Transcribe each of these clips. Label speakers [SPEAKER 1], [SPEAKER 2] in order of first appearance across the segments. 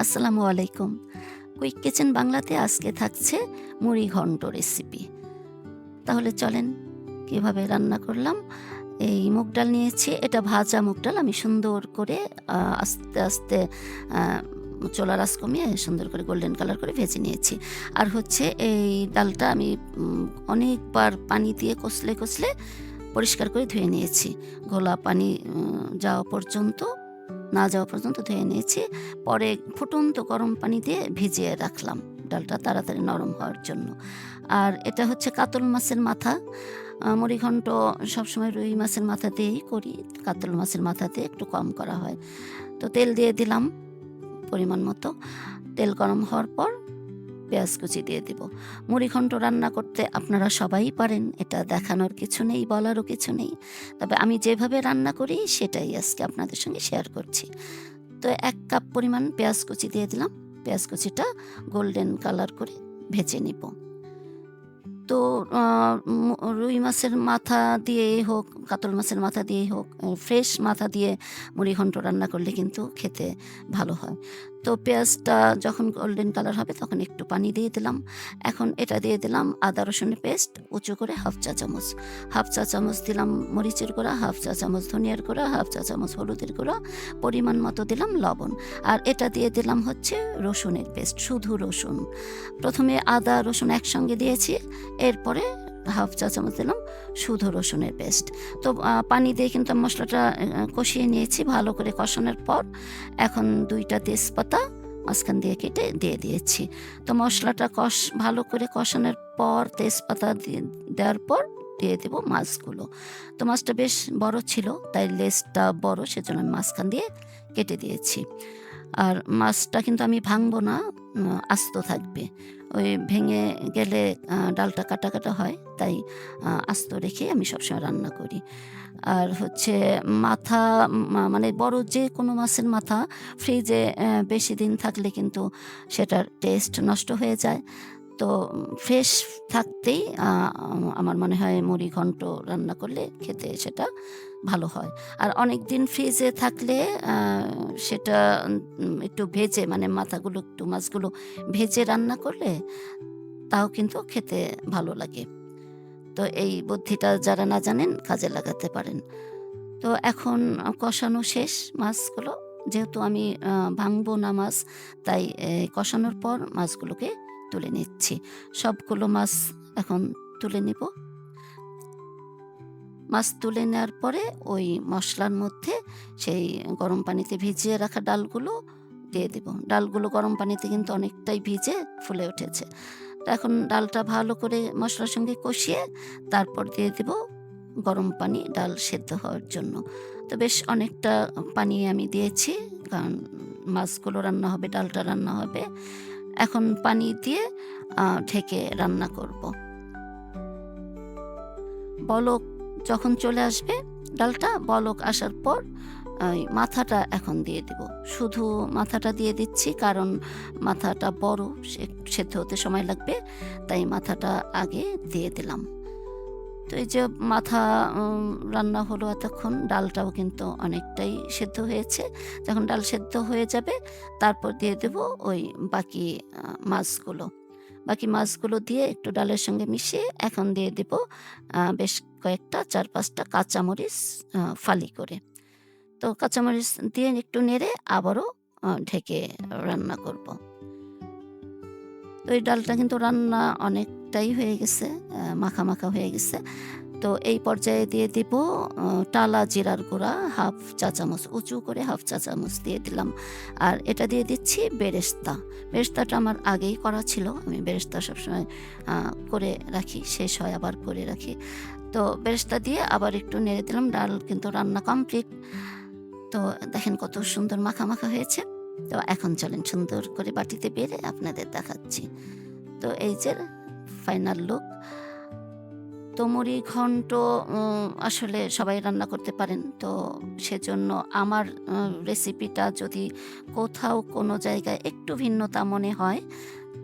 [SPEAKER 1] আসসালামু আলাইকুম। Quick kitchen বাংলাতে আজকে থাকছে মুড়ি ঘন্ট রেসিপি। তাহলে চলেন কিভাবে রান্না করলাম। এই মুগ ডাল নিয়েছি, এটা ভাজা মুগ ডাল। আমি সুন্দর করে আস্তে, আস্তে আ চুলার আঁচ কমিয়ে সুন্দর করে গোল্ডেন কালার করে ভেজে নিয়েছি। আর হচ্ছে এই ডালটা আমি অনেকবার পানি দিয়ে কষলে, কষলে পরিষ্কার করে ধুয়ে নিয়েছি। ঘোলা পানি না যাওয়া পর্যন্ত ধুয়ে নিয়েছি। পরে ফুটন্ত গরম পানি দিয়ে ভিজিয়ে রাখলাম ডালটা তাড়াতাড়ি নরম হওয়ার জন্য। আর এটা হচ্ছে কাতল মাছের মাথা। মুড়িঘন্ট সবসময় রুই মাছের মাথা দিয়েই করি। কাতল মাছের মাথা দিয়ে একটু কম করা হয়। তো তেল দিয়ে দিলাম পরিমাণ মতো। তেল গরম হওয়ার পর পেঁয়াজ কুচি দিয়ে দিব। মুড়িঘন্ট রান্না করতে আপনারা সবাই পারেন। এটা দেখানোর কিছু নেই, বলারও কিছু নেই। তবে আমি যেভাবে রান্না করি সেটাই আজকে আপনাদের সঙ্গে শেয়ার করছি। তো ১ কাপ পরিমাণ পেঁয়াজ কুচি দিয়ে দিলাম। পেঁয়াজ কুচিটা গোল্ডেন কালার করে ভেজে নিব। তো আ রুই মাছের মাথা দিয়েই হোক, কাতল মাছের মাথা দিয়েই হোক, ফ্রেশ মাথা দিয়ে মুড়িঘন্ট রান্না করলে কিন্তু খেতে ভালো হয়। তো পেঁয়াজটা যখন গোল্ডেন কালার হবে তখন একটু পানি দিয়ে দিলাম। এখন এটা দিয়ে দিলাম আদা রসুনের পেস্ট উঁচু করে 1/2 চা চামচ। 1/2 চা চামচ দিলাম মরিচের গুঁড়া, 1/2 চা চামচ ধনিয়ার গুঁড়া, 1/2 চা চামচ হলুদের গুঁড়া, পরিমাণ মতো দিলাম লবণ। আর এটা দিয়ে দিলাম হচ্ছে রসুনের পেস্ট, শুধু রসুন। প্রথমে আদা রসুন একসঙ্গে দিয়েছি। এরপরে 1/2 চা চামচ দিলাম শুধু রসুনের পেস্ট। তো পানি দিয়ে কিন্তু মশলাটা কষিয়ে নিয়েছি ভালো করে। কষানোর পর এখন ২টা তেজপাতা মাঝখান দিয়ে কেটে দিয়ে দিয়েছি। তো মশলাটা ভালো করে কষানোর পর তেজপাতা দেওয়ার পর দিয়ে দেব মাছগুলো। তো মাছটা বেশ বড় ছিল, তাই লেজটা বড়, সেজন্য আমি মাঝখান দিয়ে কেটে দিয়েছি। আর মাছটা কিন্তু আমি ভাঙবো না, আস্ত থাকবে। ওই ভেঙে গেলে ডালটা কাটা, কাটা হয়। তাই আস্ত রেখে আমি সবসময় রান্না করি। আর হচ্ছে মাথা মানে বড় যেকোনো মাছের মাথা ফ্রিজে বেশি দিন থাকলে কিন্তু সেটার টেস্ট নষ্ট হয়ে যায়। তো ফ্রেশ থাকতেই আমার মনে হয় মুড়িঘন্ট রান্না করলে খেতে সেটা ভালো হয়। আর অনেকদিন ফ্রিজে থাকলে আ সেটা একটু ভেজে মানে মাছগুলো ভেজে রান্না করলে তাও কিন্তু খেতে ভালো লাগে। তো এই বুদ্ধিটা যারা না জানেন কাজে লাগাতে পারেন। তো এখন কষানো শেষ মাছগুলো। যেহেতু আমি ভাঙবো না মাছ, তাই কষানোর পর মাছগুলোকে তুলে নিচ্ছি। সবগুলো মাছ এখন তুলে নিব। মাছ তুলে নেওয়ার পরে ওই মশলার মধ্যে সেই গরম পানিতে ভিজিয়ে রাখা ডালগুলো দিয়ে দিব। ডালগুলো গরম পানিতে কিন্তু অনেকটাই ভিজে ফুলে উঠেছে। তো এখন ডালটা ভালো করে মশলার সঙ্গে কষিয়ে তারপর দিয়ে দিব গরম পানি ডাল সেদ্ধ হওয়ার জন্য। তো বেশ অনেকটা পানি আমি দিয়েছি, কারণ মাছগুলো রান্না হবে, ডালটা রান্না হবে। এখন পানি দিয়ে ঢেকে রান্না করব। বলক যখন চলে আসবে ডালটা, বলক আসার পর ওই মাথাটা এখন দিয়ে দিব। শুধু মাথাটা দিয়ে দিচ্ছি, কারণ মাথাটা বড়, সেদ্ধ হতে সময় লাগবে। তাই মাথাটা আগে দিয়ে দিলাম। তো এই যে মাথা রান্না হলো এতক্ষণ, ডালটাও কিন্তু অনেকটাই সেদ্ধ হয়েছে। যখন ডাল সেদ্ধ হয়ে যাবে তারপর দিয়ে দেব ওই বাকি মাছগুলো। বাকি মাছগুলো দিয়ে একটু ডালের সঙ্গে মিশিয়ে এখন দিয়ে দেব বেশ কয়েকটা ৪-৫ টা কাঁচামরিচ ফালি করে। তো কাঁচামরিচ দিয়ে একটু নেড়ে আবারও ঢেকে রান্না করব। তো এই ডালটা কিন্তু রান্না অনেকটাই হয়ে গেছে, মাখা, মাখা হয়ে গেছে। তো এই পর্যায়ে দিয়ে দিব টালা জিরার গুঁড়া 1/2 চা চামচ, উঁচু করে 1/2 চা চামচ দিয়ে দিলাম। আর এটা দিয়ে দিচ্ছি বেরেস্তা। বেরেস্তাটা আমার আগেই করা ছিল। আমি বেরেস্তা সবসময় আ করে রাখি, শেষ হয় আবার করে রাখি। তো বেরেস্তা দিয়ে আবার একটু নেড়ে দিলাম। ডাল কিন্তু রান্না কমপ্লিট। তো দেখেন কত সুন্দর মাখা, মাখা হয়েছে। তো এখন চলেন সুন্দর করে বাটিতে বেড়ে আপনাদের দেখাচ্ছি। তো এই যে ফাইনাল লুক। তো মুড়িঘন্ট আসলে সবাই রান্না করতে পারেন। তো সেজন্য আমার রেসিপিটা যদি কোথাও কোনো জায়গায় একটু ভিন্নতা মনে হয়,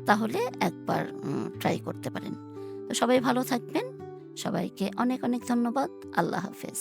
[SPEAKER 1] তাহলে একবার ট্রাই করতে পারেন। তো সবাই ভালো থাকবেন। সবাইকে অনেক, অনেক ধন্যবাদ। আল্লাহ হাফেজ।